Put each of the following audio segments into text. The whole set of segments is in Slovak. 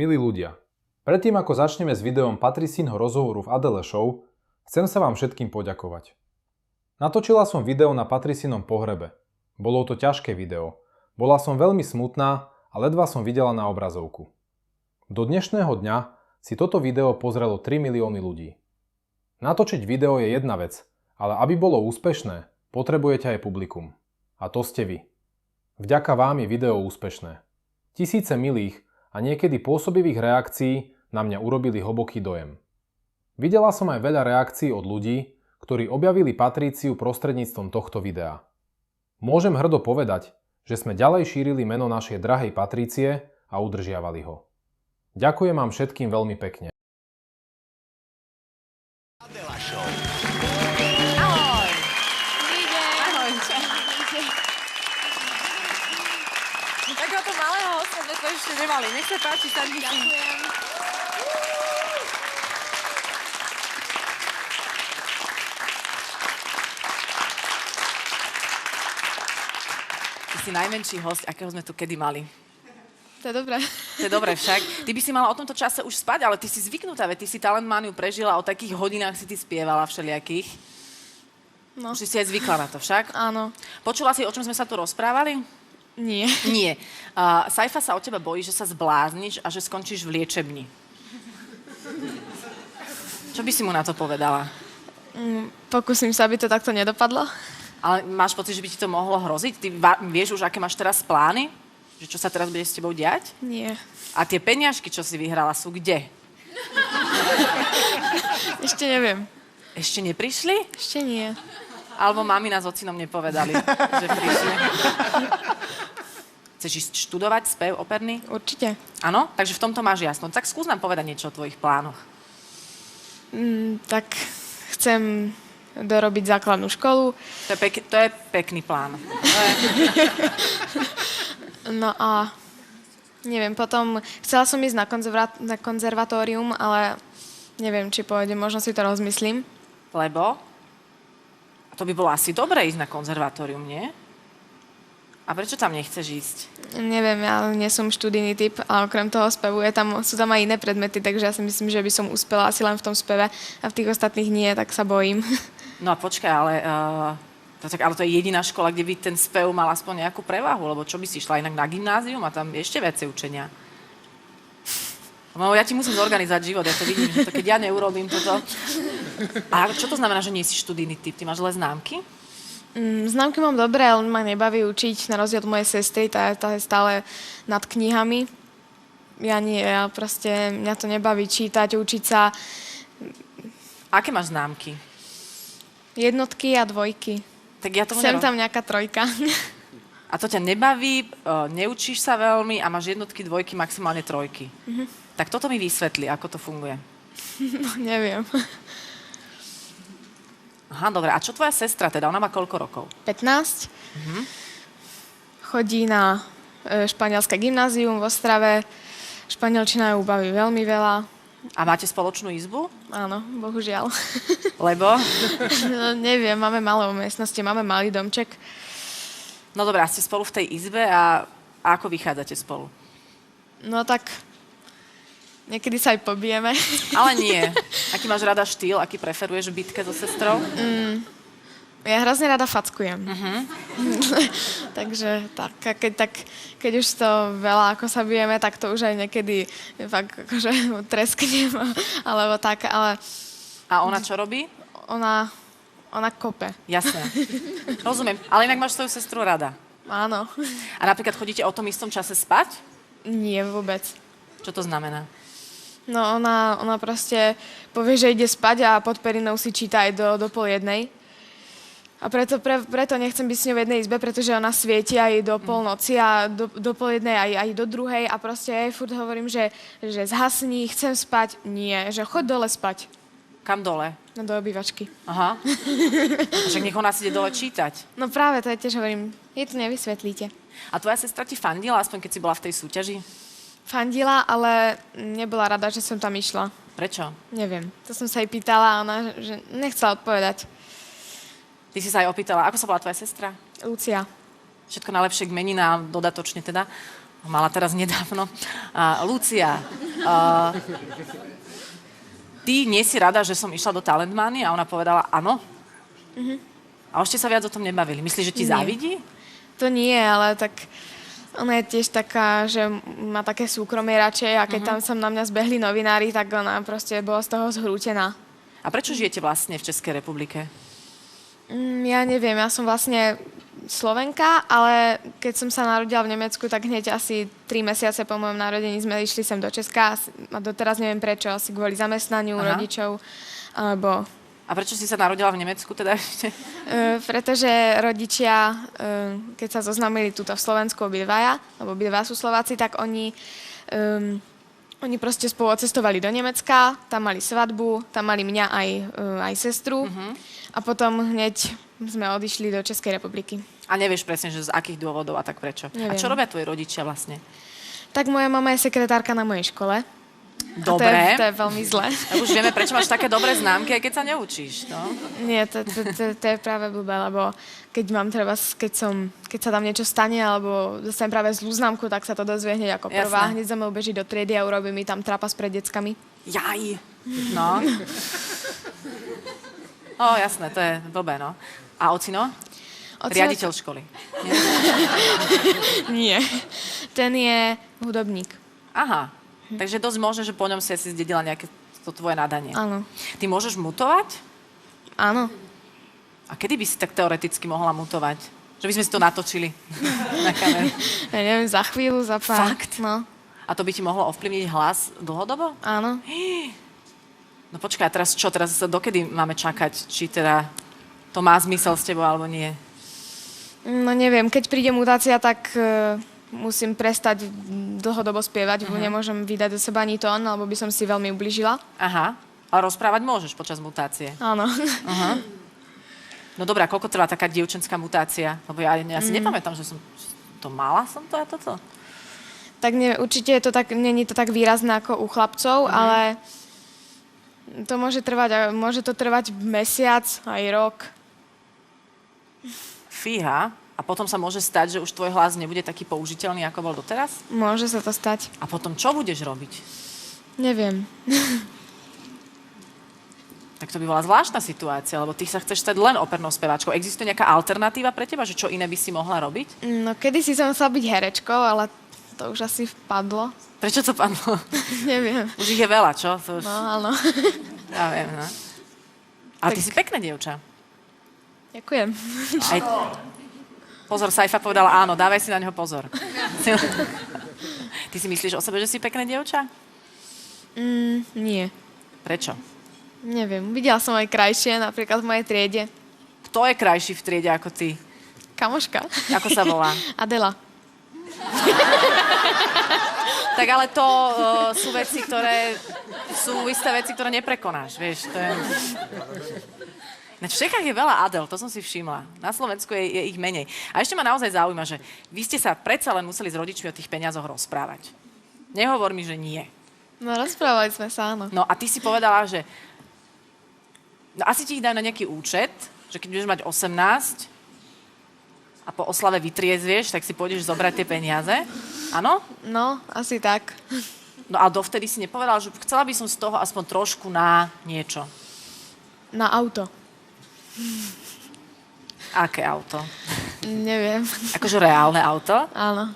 Milí ľudia, predtým ako začneme s videom Patricínho rozhovoru v Adele Show, chcem sa vám všetkým poďakovať. Natočila som video na Patricínom pohrebe. Bolo to ťažké video. Bola som veľmi smutná a ledva som videla na obrazovku. Do dnešného dňa si toto video pozrelo 3 milióny ľudí. Natočiť video je jedna vec, ale aby bolo úspešné, potrebujete aj publikum. A to ste vy. Vďaka vám je video úspešné. Tisíce milých a niekedy pôsobivých reakcií na mňa urobili hlboký dojem. Videla som aj veľa reakcií od ľudí, ktorí objavili Patriciu prostredníctvom tohto videa. Môžem hrdo povedať, že sme ďalej šírili meno našej drahej Patricie a udržiavali ho. Ďakujem vám všetkým veľmi pekne. Ahoj! Ahojte! Takéhoto malého hostia sme to ešte nemali. Nech sa páči, sadni si. Ďakujem. Ty si najmenší host, akého sme tu kedy mali. To je dobré. To je dobré však. Ty by si mala o tomto čase už spať, ale ty si zvyknutá, veď ty si Talentmániu prežila, o takých hodinách si ty spievala všelijakých. No. Už si aj zvykla na to však? Áno. Počula si, o čom sme sa tu rozprávali? Nie. Nie. Saifa sa o teba bojí, že sa zblázniš a že skončíš v liečebni. Čo by si mu na to povedala? Pokúsim sa, aby to takto nedopadlo. Ale máš pocit, že by ti to mohlo hroziť? Ty vieš už, aké máš teraz plány? Že čo sa teraz bude s tebou diať? Nie. A tie peniažky, čo si vyhrala, sú kde? Ešte neviem. Ešte neprišli? Ešte nie. Alebo mamina s ocinom nepovedali, že prišli. Chceš ísť študovať spev operný? Určite. Áno? Takže v tomto máš jasno. Tak skús nám povedať niečo o tvojich plánoch. Tak chcem dorobiť základnú školu. To je pekný plán. No a neviem, potom chcela som ísť na konzervatórium, ale neviem, či pôjde, možno si to rozmyslím. Lebo? To by bolo asi dobré ísť na konzervatórium, nie? A prečo tam nechceš ísť? Neviem, ja nie som študijný typ a okrem toho spevu sú tam aj iné predmety, takže ja si myslím, že by som uspela asi len v tom speve a v tých ostatných nie, tak sa bojím. No a počkaj, ale to je jediná škola, kde by ten spev mal aspoň nejakú prevahu, lebo čo by si išla inak na gymnázium a tam ešte viacej učenia. No ja ti musím zorganizovať život, ja to vidím, že to keď ja neurobím toto. A čo to znamená, že nie si študijný typ? Ty máš zlé známky? Známky mám dobré, ale ma nebaví učiť, na rozdiel od mojej sestry, tá je stále nad knihami. Ja nie, mňa to nebaví čítať, učiť sa. Aké máš známky? Jednotky a dvojky. Tak ja tomu Sem tam nejaká trojka. A to ťa nebaví, neučíš sa veľmi a máš jednotky, dvojky, maximálne trojky. Tak toto mi vysvetli, ako to funguje. No, neviem. Aha, dobre. A čo tvoja sestra teda? Ona má koľko rokov? 15. Chodí na španielské gymnázium v Ostrave. Španielčina ju baví veľmi veľa. A máte spoločnú izbu? Áno, bohužiaľ. Lebo? No, neviem, máme malú miestnosti, máme malý domček. No dobré, a ste spolu v tej izbe a ako vychádzate spolu? No tak, niekedy sa aj pobijeme. Ale nie. Aký máš rada štýl? Aký preferuješ v bitke so sestrou? Ja hrozne rada fackujem. Takže tak, keď už to veľa ako sa bijeme, tak to už aj niekedy fakt akože tresknem, alebo tak, ale... A ona čo robí? Ona kope. Jasné. Rozumiem. Ale inak máš svoju sestru rada. Áno. A napríklad chodíte o tom istom čase spať? Nie, vôbec. Čo to znamená? No ona proste povie, že ide spať a pod perinou si číta aj do 12:30. A preto nechcem byť s ňou v jednej izbe, pretože ona svieti aj do polnoci a do 12:30 aj do 2:00 a proste ja jej furt hovorím, že zhasni, chcem spať. Nie, že choď dole spať. Kam dole? No do obývačky. Aha. Však nech ona si ide dole čítať. No práve, to ja tiež hovorím, jej to nevysvetlíte. A tvoja sestra ti fandila, aspoň keď si bola v tej súťaži? Fandila, ale nebola rada, že som tam išla. Prečo? Neviem. To som sa jej pýtala a ona že nechcela odpovedať. Ty si sa aj opýtala, ako sa volá tvoja sestra? Lucia. Všetko najlepšie k meninám, dodatočne teda. Mala teraz nedávno. Lucia, ty nie si rada, že som išla do Talentmany? A ona povedala áno. A už ste sa viac o tom nebavili. Myslíš, že ti Nie. závidí? To nie, ale tak ona je tiež taká, že má také súkromie radšej a keď tam sa na mňa zbehli novinári, tak ona proste bola z toho zhrútená. A prečo žijete vlastne v Českej republike? Ja neviem, ja som vlastne Slovenka, ale keď som sa narodila v Nemecku, tak hneď asi 3 mesiace po mojom narodení sme išli sem do Česka a doteraz neviem prečo, asi kvôli zamestnaniu rodičov, alebo... A prečo si sa narodila v Nemecku teda ešte? Pretože rodičia, keď sa zoznámili tuto v Slovensku obidvaja, lebo obidvaja sú Slováci, tak oni proste spolu cestovali do Nemecka, tam mali svadbu, tam mali mňa aj sestru a potom hneď sme odišli do Českej republiky. A nevieš presne, že z akých dôvodov a tak prečo? Neviem. A čo robia tvoji rodičia vlastne? Tak moja mama je sekretárka na mojej škole. Dobre. A to je veľmi zlé. A už vieme, prečo máš také dobré známky, aj keď sa neučíš, no? Nie, to je práve blbé, lebo keď mám treba, keď sa tam niečo stane, alebo dostanem práve zlú známku, tak sa to dozvie hneď ako prvá. Jasné. Hneď za mnou beží do triedy a urobí mi tam trapas pred deckami. Jaj. No. Jasné, to je blbé, no. A ocino? Riaditeľ školy. Nie. Ten je hudobník. Aha. Takže dosť možné, že po ňom si asi zdedila nejaké to tvoje nadanie. Áno. Ty môžeš mutovať? Áno. A kedy by si tak teoreticky mohla mutovať? Že by sme si to natočili na kameru. Ja neviem, za chvíľu, za pár. Fakt? No. A to by ti mohlo ovplyvniť hlas dlhodobo? Áno. No počkaj, a teraz čo? Teraz dokedy máme čakať? Či teda to má zmysel s tebou, alebo nie? No neviem, keď príde mutácia, tak musím prestať dlhodobo spievať, nemôžem vydať do seba ani tón, alebo by som si veľmi ubližila. Aha. Ale rozprávať môžeš počas mutácie. Áno. Aha. No dobrá, koľko trvá taká dievčenská mutácia? Lebo ja si nepamätám, že som to mala a toto. Tak určite je to tak, není to tak výrazné ako u chlapcov, ale to môže to trvať mesiac, aj rok. Fíha. A potom sa môže stať, že už tvoj hlas nebude taký použiteľný, ako bol doteraz? Môže sa to stať. A potom čo budeš robiť? Neviem. Tak to by bola zvláštna situácia, lebo ty sa chceš stať len opernou speváčkou. Existuje nejaká alternatíva pre teba, že čo iné by si mohla robiť? No, kedysi som chcela byť herečkou, ale to už asi vpadlo. Prečo to padlo? Neviem. Už ich je veľa, čo? To už... No, áno. Ja viem, no. Ale ty si pekná dievča. Ďakujem. Aj... Pozor, Saifa povedala áno, dávaj si na neho pozor. Ty si myslíš o sebe, že si pekné dievča? Nie. Prečo? Neviem. Videla som aj krajšie, napríklad v mojej triede. Kto je krajší v triede ako ty? Kamoška. Ako sa volá? Adela. Tak ale to sú veci, sú isté veci, ktoré neprekonáš, vieš. To je... V Čechách je veľa Adel, to som si všimla. Na Slovensku je ich menej. A ešte ma naozaj zaujíma, že vy ste sa predsa len museli s rodičmi o tých peniazoch rozprávať. Nehovor mi, že nie. No, rozprávali sme sa, áno. No a ty si povedala, že no, asi ti ich dajú na nejaký účet, že keď budeš mať 18 a po oslave vytriezvieš, tak si pôjdeš zobrať tie peniaze. Áno? No, asi tak. No a dovtedy si nepovedala, že chcela by som z toho aspoň trošku na niečo. Na auto. Aké auto? Neviem. Akože reálne auto? Áno.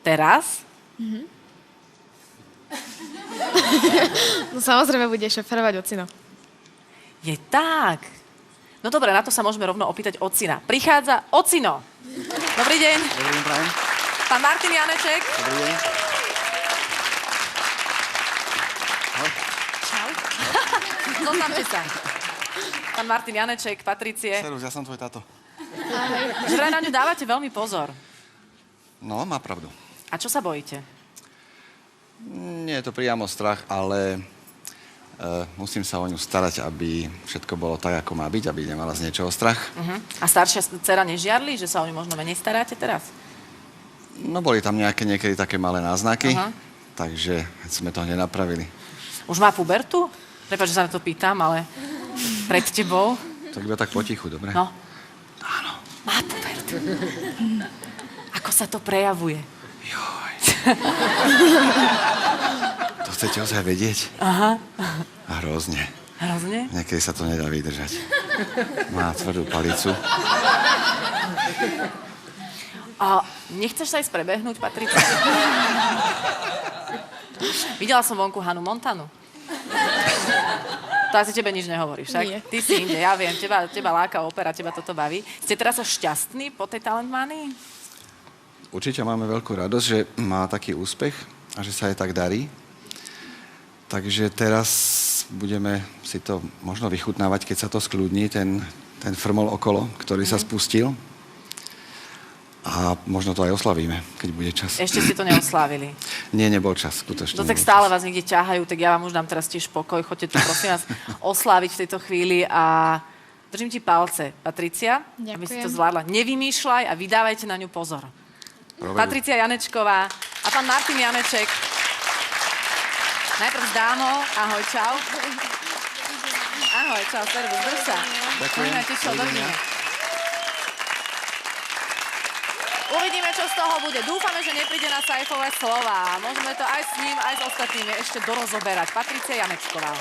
Teraz? No samozrejme bude šoferovať ocino. Je tak. No dobre, na to sa môžeme rovno opýtať ocina. Prichádza ocino. Dobrý deň. Dobrý deň, prajem. Pán Martin Janeček. Dobrý deň. Čau. Zoznamte sa. Pán Martin Janeček, Patricie. Serus, ja som tvoj táto. Že vraj na ňu dávate veľmi pozor. No, má pravdu. A čo sa bojíte? Nie je to priamo strach, ale musím sa o ňu starať, aby všetko bolo tak, ako má byť, aby nemala z niečoho strach. A staršia dcera nežiarli, že sa o ňu možno menej staráte teraz? No, boli tam niekedy také malé náznaky, takže sme to nenapravili. Už má pubertu? Prepáč, že sa na to pýtam, ale pred tebou. Tak iba tak potichu, dobre? No. Áno. Má pubertu. Ako sa to prejavuje? Joj. To chcete ozaj vedieť? Aha. A hrozne. Hrozne? Niekedy sa to nedá vydržať. Má tvrdú palicu. A nechceš sa ísť prebehnúť, Patricia? Videla som vonku Hanu Montanu. To asi tebe nič nehovorí, však? Nie. Ty si inde, ja viem, teba láka opera, teba toto baví. Ste teraz šťastní po tej talentmanii? Určite máme veľkú radosť, že má taký úspech a že sa jej tak darí. Takže teraz budeme si to možno vychutnávať, keď sa to skľudní, ten frmol okolo, ktorý sa spustil. A možno to aj oslavíme, keď bude čas. Ešte ste to neoslávili. Nie, nebol čas, skutočne. No tak stále vás niekde ťahajú, tak ja vám už dám teraz tiež pokoj. Choďte tu, prosím vás, osláviť v tejto chvíli a držím ti palce, Patricia, aby si to Ďakujem. zvládla. Nevymýšľaj a vydávajte na ňu pozor. Patricia Janečková a pán Martin Janeček. Najprv s dámou. Ahoj, čau. Ahoj, čau, servus, drž sa. Ďakujem. Dovidíme. Uvidíme, čo z toho bude. Dúfame, že nepríde na sajfové slova. Môžeme to aj s ním, aj s ostatnými ešte dorozoberať. Patricia Janečková.